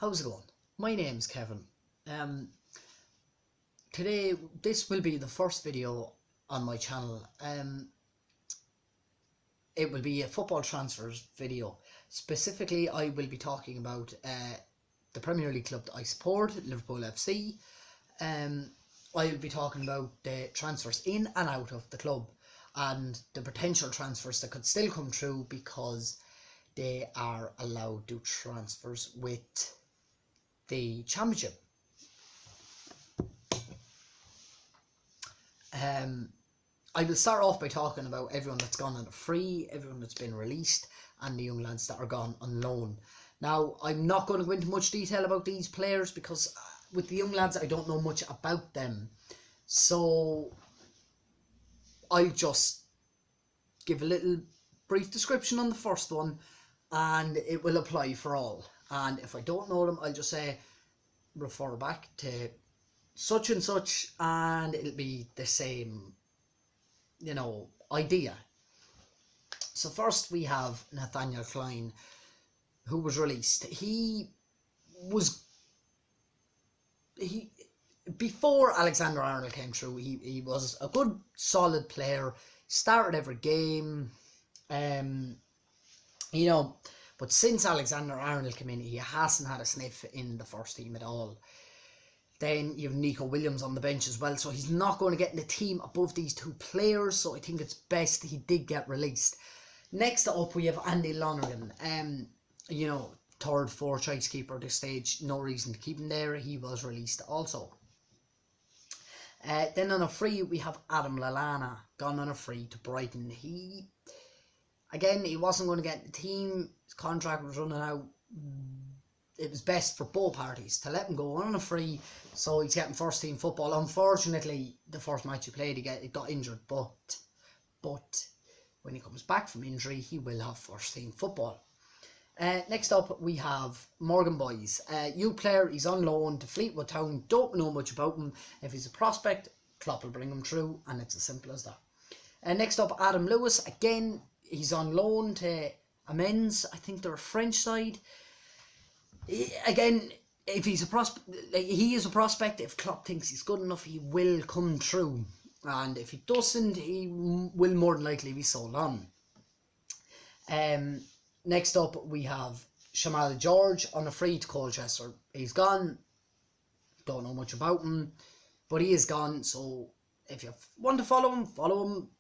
How's it going? My name's Kevin. Today, this will be the first video on my channel. It will be a football transfers video. Specifically, I will be talking about the Premier League club that I support, Liverpool F.C. I will be talking about the transfers in and out of the club and the potential transfers that could still come through because they are allowed to do transfers with the Championship. I will start off by talking about everyone that's gone on a free, everyone that's been released, and the young lads that are gone on loan. Now, I'm not going to go into much detail about these players because with the young lads I don't know much about them, so I'll just give a little brief description on the first one and it will apply for all. And if I don't know them, I'll just say refer back to such and such and it'll be the same, idea. So first we have Nathaniel Klein, who was released. Before Alexander Arnold came through, he was a good solid player, started every game, but since Alexander Arnold came in, he hasn't had a sniff in the first team at all. Then you have Nico Williams on the bench as well, so he's not going to get in the team above these two players, so I think it's best he did get released. Next up, we have Andy Lonergan, third, fourth choice keeper at this stage, no reason to keep him there, he was released also. Then on a free, we have Adam Lallana, gone on a free to Brighton. He wasn't going to get in the team, his contract was running out. It was best for both parties to let him go on a free, so he's getting first team football. Unfortunately, the first match he played, he got injured, but when he comes back from injury, he will have first team football. Next up, we have Morgan Boys, youth player. He's on loan to Fleetwood Town. Don't know much about him. If he's a prospect, Klopp will bring him through, and it's as simple as that. Next up, Adam Lewis. Again, he's on loan to Amiens. I think they're a French side. Again, if he's a prospect, he is a prospect. If Klopp thinks he's good enough, he will come through, and if he doesn't, he will more than likely be sold on. Next up, we have Shamal George on a free to Colchester. He's gone. Don't know much about him, but he is gone. So if you want to follow him, follow him.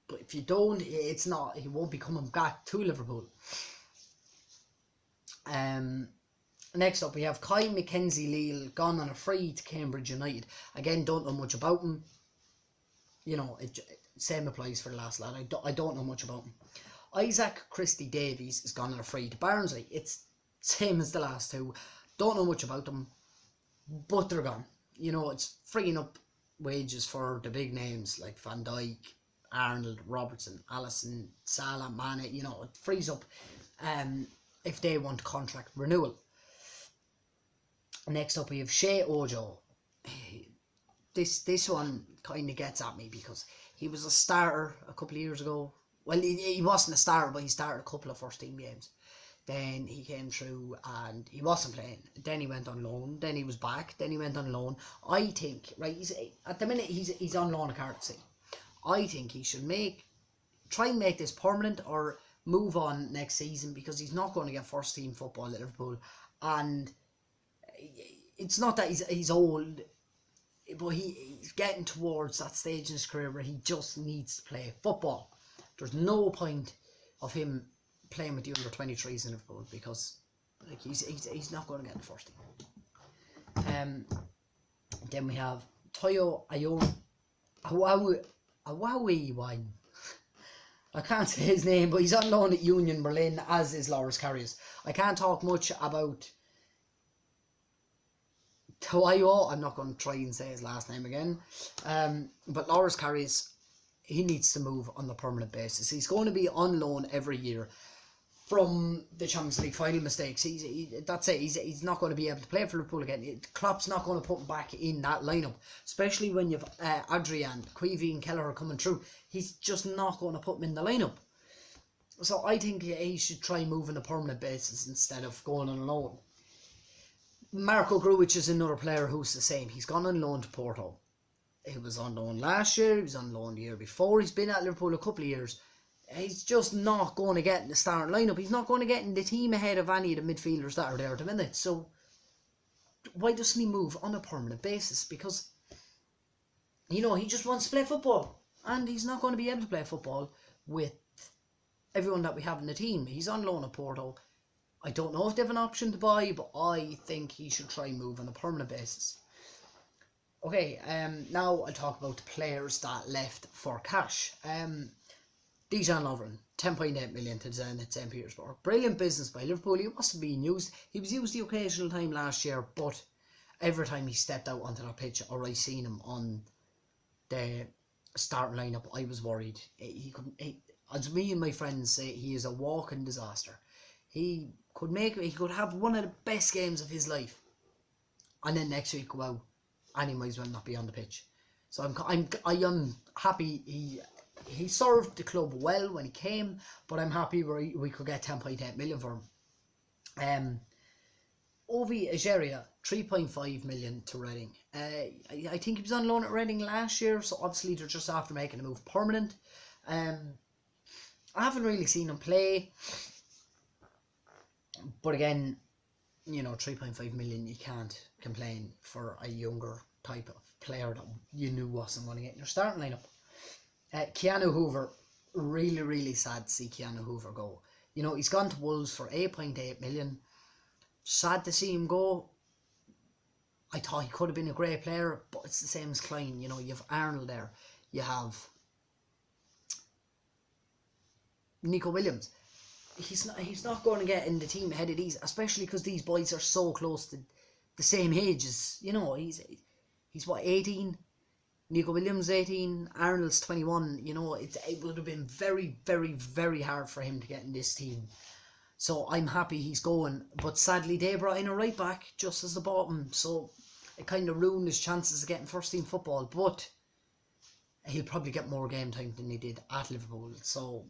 But if you don't, he won't be coming back to Liverpool. Next up, we have Kai Mackenzie-Leal, gone on a free to Cambridge United. Again, don't know much about him. Same applies for the last lad. I don't know much about him. Isaac Christie-Davies is gone on a free to Barnsley. It's same as the last two. Don't know much about them, but they're gone. It's freeing up wages for the big names like Van Dijk, Arnold, Robertson, Alisson, Salah, Mane. It frees up if they want contract renewal. Next up, we have Shea Ojo. This one kind of gets at me because he was a starter a couple of years ago. Well, he wasn't a starter, but he started a couple of first team games. Then he came through and he wasn't playing. Then he went on loan. Then he was back. Then he went on loan. I think, right, at the minute he's on loan at Cardiff. I think he should try and make this permanent or move on next season because he's not going to get first team football at Liverpool. And it's not that he's old, but he's getting towards that stage in his career where he just needs to play football. There's no point of him playing with the under-23s in Liverpool because he's not going to get in the first team. Then we have Toyo Awawi Wine. I can't say his name, but he's on loan at Union Berlin, as is Loris Karius. I can't talk much about Toyo. I'm not going to try and say his last name again. But Loris Karius, he needs to move on the permanent basis. He's going to be on loan every year from the Champions League final mistakes. That's it. He's not going to be able to play for Liverpool again. Klopp's not going to put him back in that lineup, especially when you've Adrian, Queevy and Kelleher coming through. He's just not going to put him in the lineup. So I think he should try moving a permanent basis instead of going on loan. Marco Grujic is another player who's the same. He's gone on loan to Porto. He was on loan last year, he was on loan the year before. He's been at Liverpool a couple of years. He's just not going to get in the starting lineup. He's not going to get in the team ahead of any of the midfielders that are there at the minute. So why doesn't he move on a permanent basis? Because, he just wants to play football. And he's not going to be able to play football with everyone that we have in the team. He's on loan at Porto. I don't know if they have an option to buy, but I think he should try and move on a permanent basis. Okay, now I'll talk about the players that left for cash. Dejan Lovren, 10.8 million to Zenit St. Petersburg. Brilliant business by Liverpool. He wasn't being used. He was used the occasional time last year, but every time he stepped out onto that pitch or I seen him on the starting lineup, I was worried. As me and my friends say, he is a walking disaster. He could have one of the best games of his life, and then next week go out and he might as well not be on the pitch. So I am happy he served the club well when he came, but I'm happy we could get 10.8 million for him. Ovi Egeria, 3.5 million to Reading. I think he was on loan at Reading last year, so obviously they're just after making a move permanent. I haven't really seen him play, but again, 3.5 million, you can't complain for a younger type of player that you knew wasn't going to get in your starting lineup. Keanu Hoover, really, really sad to see Keanu Hoover go. He's gone to Wolves for 8.8 million. Sad to see him go. I thought he could have been a great player, but it's the same as Klein. You have Arnold there. You have Nico Williams. He's not going to get in the team ahead of these, especially because these boys are so close to the same age as, he's what, 18? Nico Williams 18, Arnold's 21. It would have been very, very, very hard for him to get in this team. So I'm happy he's going, but sadly they brought in a right back just as they bought him, so it kind of ruined his chances of getting first team football. But he'll probably get more game time than he did at Liverpool. So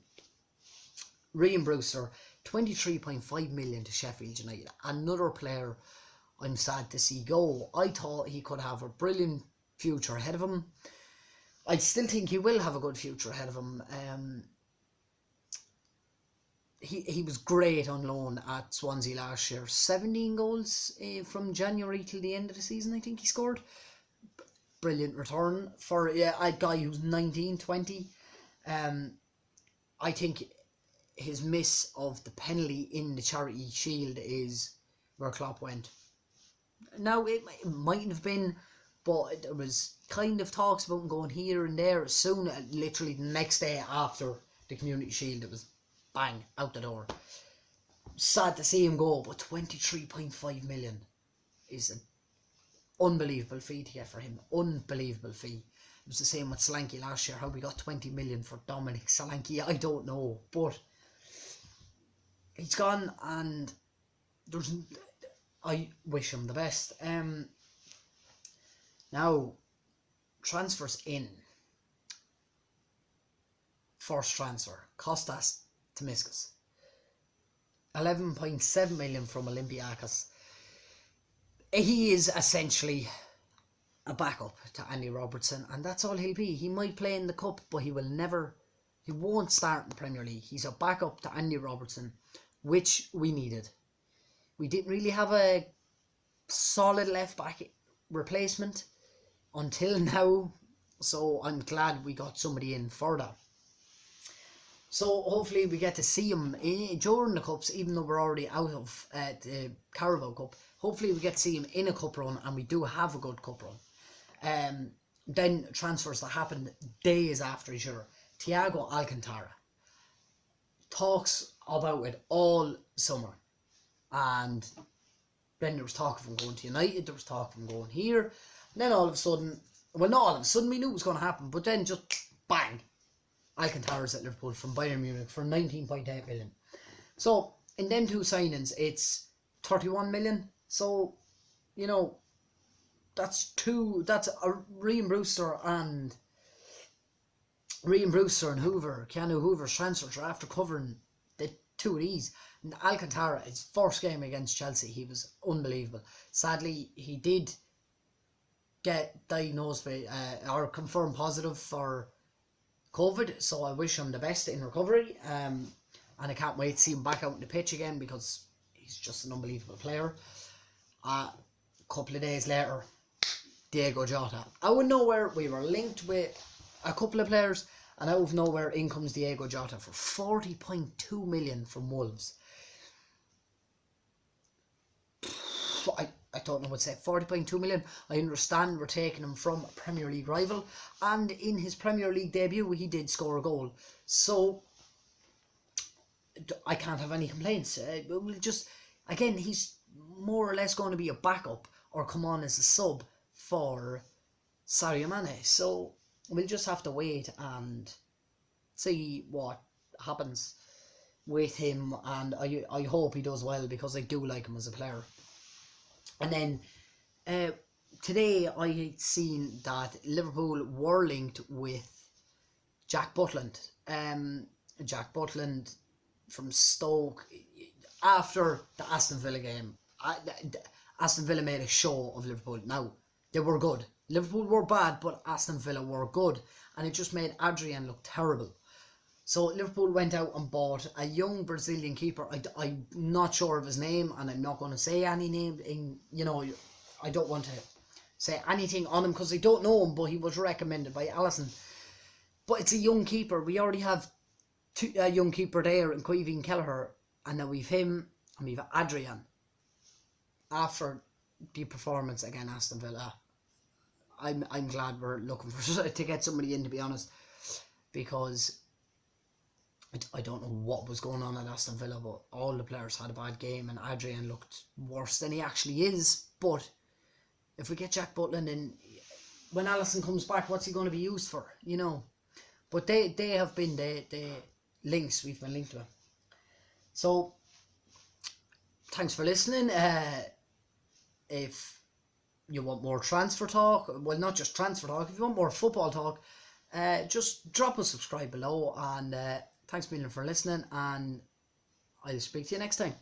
Ryan Brewster, 23.5 million to Sheffield United. Another player I'm sad to see go. I thought he could have a brilliant future ahead of him. I still think he will have a good future ahead of him. He was great on loan at Swansea last year. 17 goals from January till the end of the season, I think he scored. Brilliant return for a guy who's 19, 20. I think his miss of the penalty in the Charity Shield is where Klopp went. Now, it mightn't have been, but there was kind of talks about him going here and there. Soon, literally the next day after the Community Shield, it was bang, out the door. Sad to see him go, but 23.5 million is an unbelievable fee to get for him. Unbelievable fee. It was the same with Solanke last year. How we got 20 million for Dominic Solanke, I don't know. But he's gone, and I wish him the best. Now, transfers in. First transfer, Kostas Tsimikas, 11.7 million from Olympiacos. He is essentially a backup to Andy Robertson, and that's all he'll be. He might play in the Cup, but he won't start in the Premier League. He's a backup to Andy Robertson, which we needed. We didn't really have a solid left back replacement until now, so I'm glad we got somebody in for that. So hopefully we get to see him during the Cups, even though we're already out of the Carabao Cup. Hopefully we get to see him in a Cup run, and we do have a good Cup run. Then transfers that happened days after each other. Thiago Alcantara. Talks about it all summer. And then there was talk of him going to United, there was talk of him going here. And then all of a sudden, well, not all of a sudden, we knew it was going to happen, but then just bang, Alcantara's at Liverpool from Bayern Munich for 19.8 million. So in them two signings, it's 31 million. So, that's a Ryan Brewster and Hoover, Keanu Hoover's transfers are after covering the two of these. And Alcantara, his first game against Chelsea, he was unbelievable. Sadly, he did get diagnosed with or confirmed positive for COVID, so I wish him the best in recovery. And I can't wait to see him back out on the pitch again, because he's just an unbelievable player. A couple of days later, Diego Jota. Out of nowhere, we were linked with a couple of players, and out of nowhere, in comes Diego Jota for 40.2 million from Wolves. I don't know what to say. 40.2 million. I understand we're taking him from a Premier League rival, and in his Premier League debut, he did score a goal. So I can't have any complaints. We'll just, again, he's more or less going to be a backup or come on as a sub for Sadio Mane. So we'll just have to wait and see what happens with him, and I hope he does well, because I do like him as a player. And then today I had seen that Liverpool were linked with Jack Butland. Jack Butland from Stoke. After the Aston Villa game, Aston Villa made a show of Liverpool. Now, they were good. Liverpool were bad, but Aston Villa were good. And it just made Adrian look terrible. So Liverpool went out and bought a young Brazilian keeper. I'm not sure of his name, and I'm not going to say any name. I don't want to say anything on him because I don't know him, but he was recommended by Alisson. But it's a young keeper. We already have a young keeper there in Kevin Kelleher, and now we've him and we've Adrian. After the performance against Aston Villa, I'm glad we're looking for to get somebody in, to be honest, because I don't know what was going on at Aston Villa, but all the players had a bad game, and Adrian looked worse than he actually is. But if we get Jack Butland in, when Alisson comes back, what's he going to be used for? But they have been the links. We've been linked to him. So thanks for listening. If you want more transfer talk, well, not just transfer talk, if you want more football talk, just drop a subscribe below, and thanks a million for listening, and I'll speak to you next time.